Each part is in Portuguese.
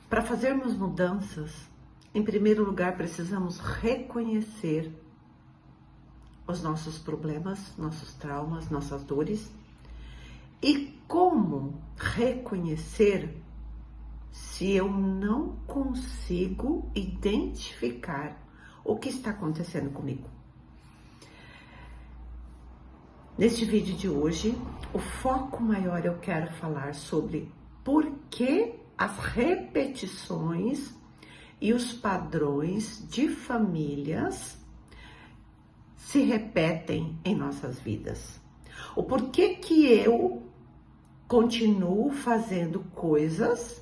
Para fazermos mudanças, em primeiro lugar, precisamos reconhecer os nossos problemas, nossos traumas, nossas dores. E como reconhecer se eu não consigo identificar o que está acontecendo comigo? Neste vídeo de hoje, o foco maior eu quero falar sobre por que as repetições e os padrões de famílias se repetem em nossas vidas. O porquê que eu continuo fazendo coisas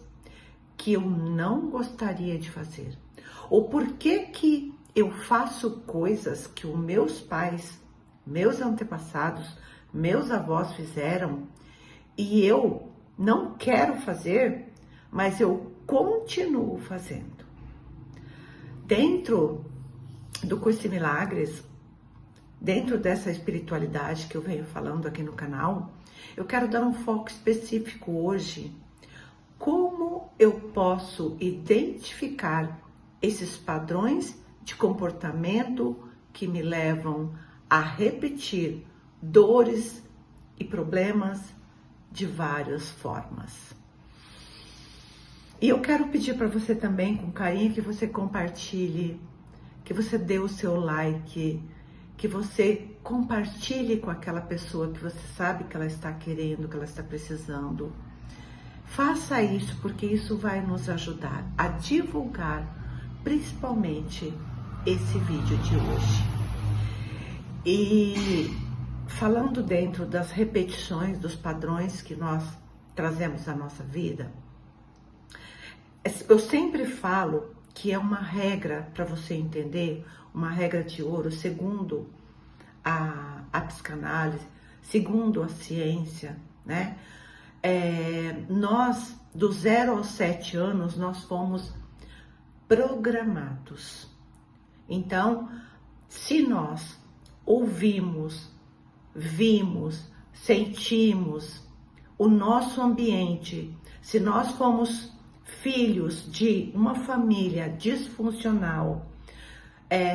que eu não gostaria de fazer. O porquê que eu faço coisas que os meus pais, meus antepassados, meus avós fizeram e eu não quero fazer, mas eu continuo fazendo. Dentro do Curso de Milagres, dentro dessa espiritualidade que eu venho falando aqui no canal, eu quero dar um foco específico hoje. Como eu posso identificar esses padrões de comportamento que me levam a repetir dores e problemas de várias formas. E eu quero pedir para você também, com carinho, que você compartilhe, que você dê o seu like, que você compartilhe com aquela pessoa que você sabe que ela está querendo, que ela está precisando. Faça isso, porque isso vai nos ajudar a divulgar, principalmente, esse vídeo de hoje. E falando dentro das repetições, dos padrões que nós trazemos à nossa vida, eu sempre falo que é uma regra para você entender, uma regra de ouro, segundo a psicanálise, segundo a ciência, né? Nós, do 0 aos 7 anos, nós fomos programados. Então, se nós ouvimos, vimos, sentimos o nosso ambiente, se nós fomos filhos de uma família disfuncional,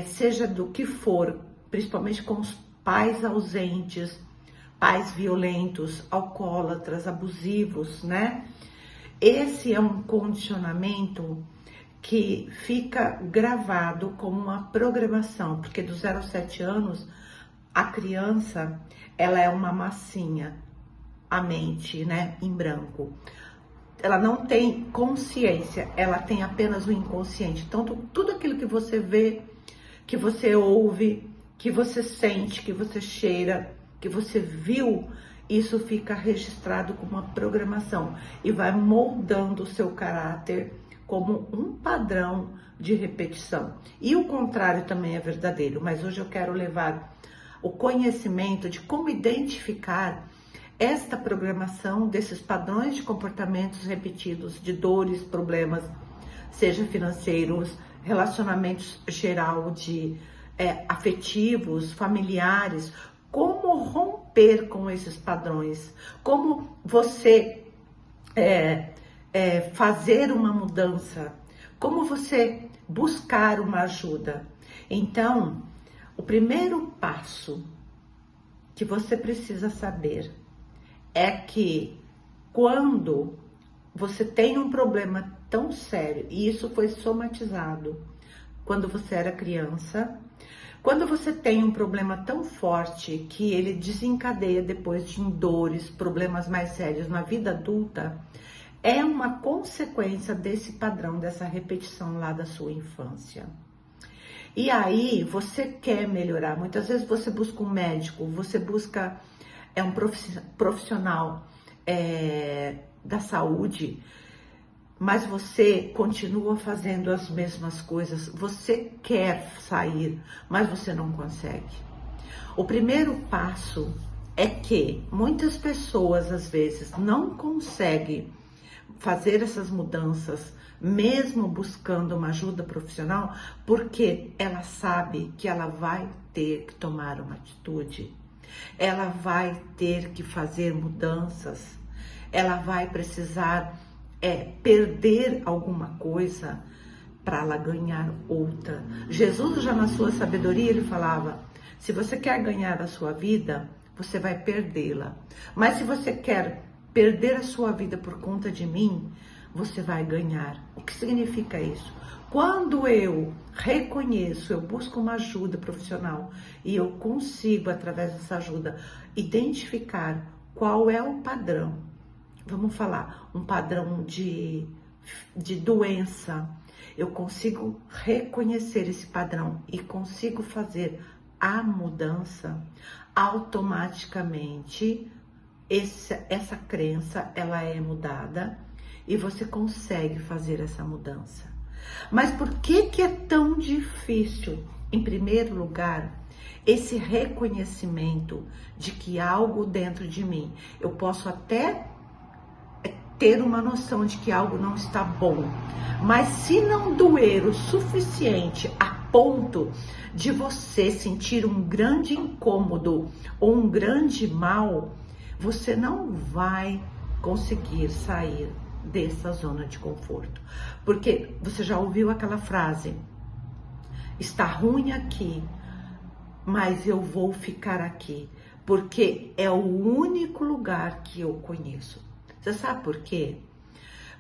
seja do que for, principalmente com os pais ausentes, pais violentos, alcoólatras, abusivos, né? Esse é um condicionamento que fica gravado como uma programação, porque do 0 aos 7 anos, a criança, ela é uma massinha, a mente, né, em branco. Ela não tem consciência, ela tem apenas o inconsciente. Então, tudo aquilo que você vê, que você ouve, que você sente, que você cheira, que você viu, isso fica registrado como uma programação e vai moldando o seu caráter como um padrão de repetição. E o contrário também é verdadeiro, mas hoje eu quero levar o conhecimento de como identificar esta programação desses padrões de comportamentos repetidos, de dores, problemas, seja financeiros, relacionamentos geral, de afetivos, familiares. Como romper com esses padrões? Como você fazer uma mudança? Como você buscar uma ajuda? Então, o primeiro passo que você precisa saber é que quando você tem um problema tão sério, e isso foi somatizado quando você era criança, quando você tem um problema tão forte que ele desencadeia depois de dores, problemas mais sérios na vida adulta, é uma consequência desse padrão, dessa repetição lá da sua infância. E aí você quer melhorar, muitas vezes você busca um médico, você busca um profissional da saúde, mas você continua fazendo as mesmas coisas, você quer sair, mas você não consegue. O primeiro passo é que muitas pessoas, às vezes, não conseguem fazer essas mudanças, mesmo buscando uma ajuda profissional, porque ela sabe que ela vai ter que tomar uma atitude, ela vai ter que fazer mudanças, ela vai precisar perder alguma coisa para ela ganhar outra. Jesus já na sua sabedoria ele falava: se você quer ganhar a sua vida, você vai perdê-la. Mas se você quer perder a sua vida por conta de mim, você vai ganhar. O que significa isso? Quando eu reconheço, eu busco uma ajuda profissional e eu consigo, através dessa ajuda, identificar qual é o padrão. Vamos falar, um padrão de doença. Eu consigo reconhecer esse padrão e consigo fazer a mudança, automaticamente essa crença ela é mudada e você consegue fazer essa mudança. Mas por que é tão difícil? Em primeiro lugar, esse reconhecimento de que algo dentro de mim, eu posso até ter uma noção de que algo não está bom, mas se não doer o suficiente a ponto de você sentir um grande incômodo ou um grande mal, você não vai conseguir sair dessa zona de conforto. Porque você já ouviu aquela frase: está ruim aqui, mas eu vou ficar aqui, porque é o único lugar que eu conheço. Você sabe por quê?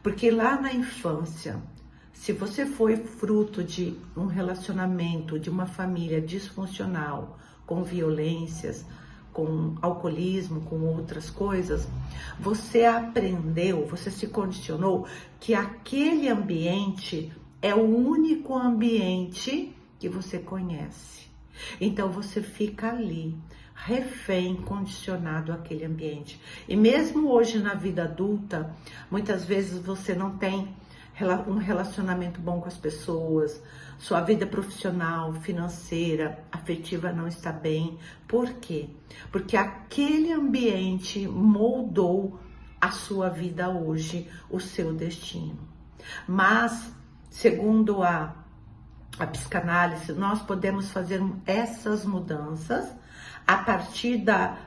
Porque lá na infância, se você foi fruto de um relacionamento, de uma família disfuncional, com violências, com alcoolismo, com outras coisas, você aprendeu, você se condicionou que aquele ambiente é o único ambiente que você conhece. Então você fica ali, refém, condicionado àquele ambiente. E mesmo hoje na vida adulta, muitas vezes você não tem um relacionamento bom com as pessoas, sua vida profissional, financeira, afetiva não está bem. Por quê? Porque aquele ambiente moldou a sua vida hoje, o seu destino. Mas, segundo a psicanálise, nós podemos fazer essas mudanças a partir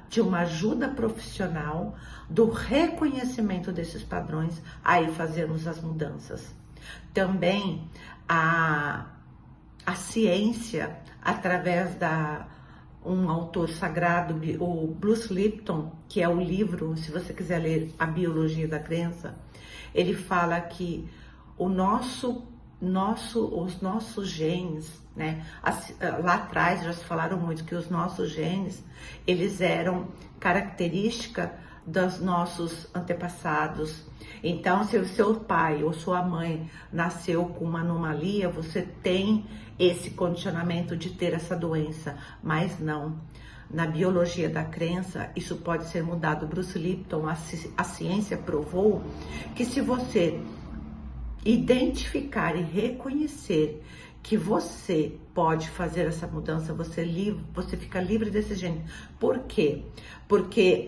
de uma ajuda profissional, do reconhecimento desses padrões, aí fazermos as mudanças. Também a ciência, através um autor sagrado, o Bruce Lipton, que é o livro, se você quiser ler A Biologia da Crença, ele fala que os nossos genes, né? Lá atrás já se falaram muito que os nossos genes, eles eram característica dos nossos antepassados. Então, se o seu pai ou sua mãe nasceu com uma anomalia, você tem esse condicionamento de ter essa doença, mas não. Na biologia da crença, isso pode ser mudado. Bruce Lipton, a ciência provou que se você identificar e reconhecer que você pode fazer essa mudança, você fica livre desse gene. Por quê? Porque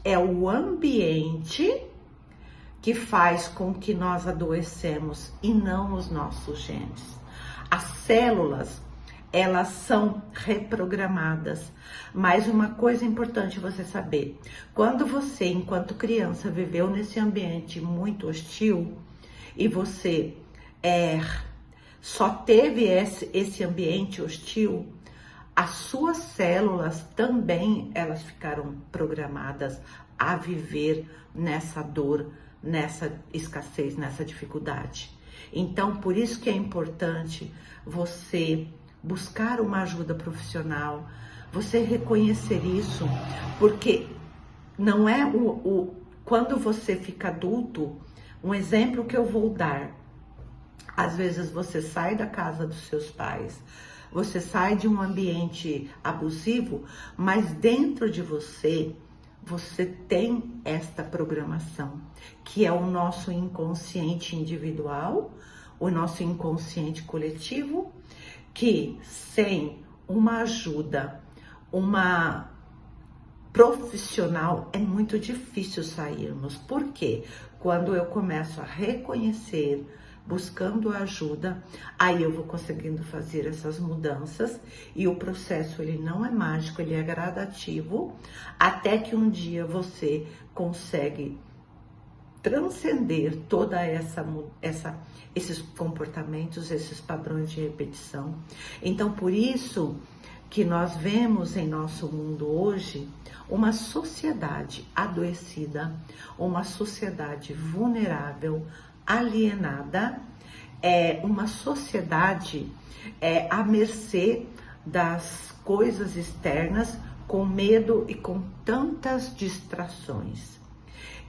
é o ambiente que faz com que nós adoecemos e não os nossos genes. As células, elas são reprogramadas. Mas uma coisa importante você saber: quando você, enquanto criança, viveu nesse ambiente muito hostil e você só teve esse ambiente hostil, as suas células também elas ficaram programadas a viver nessa dor, nessa escassez, nessa dificuldade. Então, por isso que é importante você buscar uma ajuda profissional, você reconhecer isso, porque não é quando você fica adulto. Um exemplo que eu vou dar: às vezes você sai da casa dos seus pais, você sai de um ambiente abusivo, mas dentro de você tem esta programação, que é o nosso inconsciente individual, o nosso inconsciente coletivo, que sem uma ajuda, uma profissional, é muito difícil sairmos. Por quê? Quando eu começo a reconhecer, buscando ajuda, aí eu vou conseguindo fazer essas mudanças, e o processo ele não é mágico, ele é gradativo, até que um dia você consegue transcender toda esses comportamentos, esses padrões de repetição. Então, por isso que nós vemos em nosso mundo hoje uma sociedade adoecida, uma sociedade vulnerável, alienada, uma sociedade à mercê das coisas externas, com medo e com tantas distrações.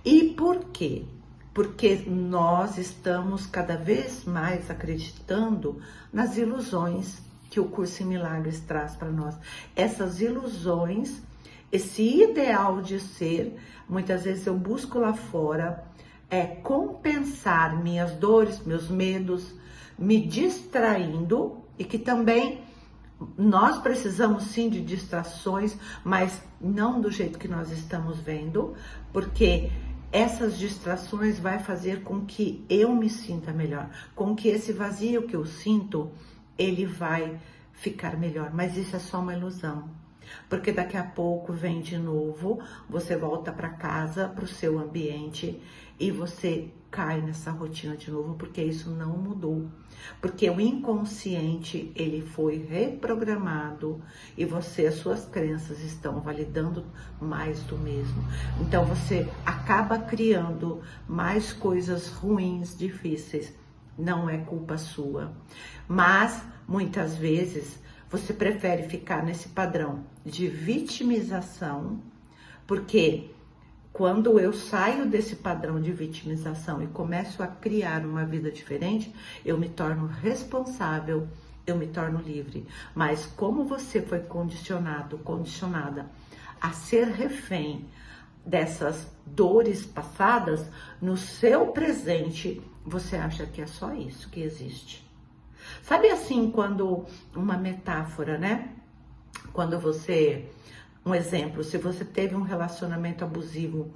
E por quê? Porque nós estamos cada vez mais acreditando nas ilusões que o Curso em Milagres traz para nós. Essas ilusões, esse ideal de ser, muitas vezes eu busco lá fora, compensar minhas dores, meus medos, me distraindo, e que também nós precisamos sim de distrações, mas não do jeito que nós estamos vendo, porque essas distrações vai fazer com que eu me sinta melhor, com que esse vazio que eu sinto, ele vai ficar melhor. Mas isso é só uma ilusão, porque daqui a pouco vem de novo, você volta para casa, para o seu ambiente, e você cai nessa rotina de novo, porque isso não mudou. Porque o inconsciente, ele foi reprogramado, e as suas crenças estão validando mais do mesmo. Então você acaba criando mais coisas ruins, difíceis. Não é culpa sua, mas muitas vezes você prefere ficar nesse padrão de vitimização, porque quando eu saio desse padrão de vitimização e começo a criar uma vida diferente, eu me torno responsável, eu me torno livre. Mas como você foi condicionada a ser refém dessas dores passadas, no seu presente, você acha que é só isso que existe. Sabe assim, quando uma metáfora, né? Quando você, um exemplo, se você teve um relacionamento abusivo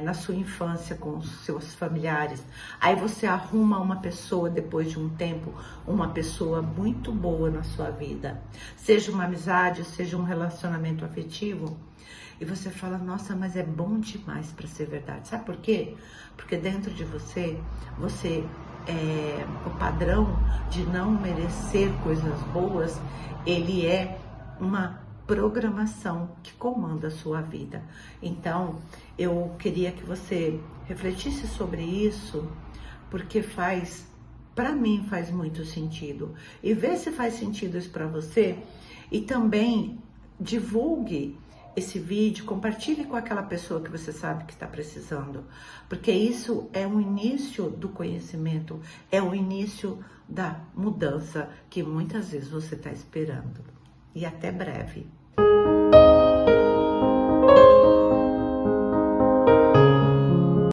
na sua infância com os seus familiares, aí você arruma uma pessoa depois de um tempo, uma pessoa muito boa na sua vida, seja uma amizade, seja um relacionamento afetivo, e você fala, nossa, mas é bom demais para ser verdade. Sabe por quê? Porque dentro de você, o padrão de não merecer coisas boas, ele é uma programação que comanda a sua vida. Então, eu queria que você refletisse sobre isso, porque para mim faz muito sentido. E vê se faz sentido isso para você, e também divulgue esse vídeo, compartilhe com aquela pessoa que você sabe que está precisando, porque isso é o início do conhecimento, é o início da mudança que muitas vezes você está esperando. E até breve.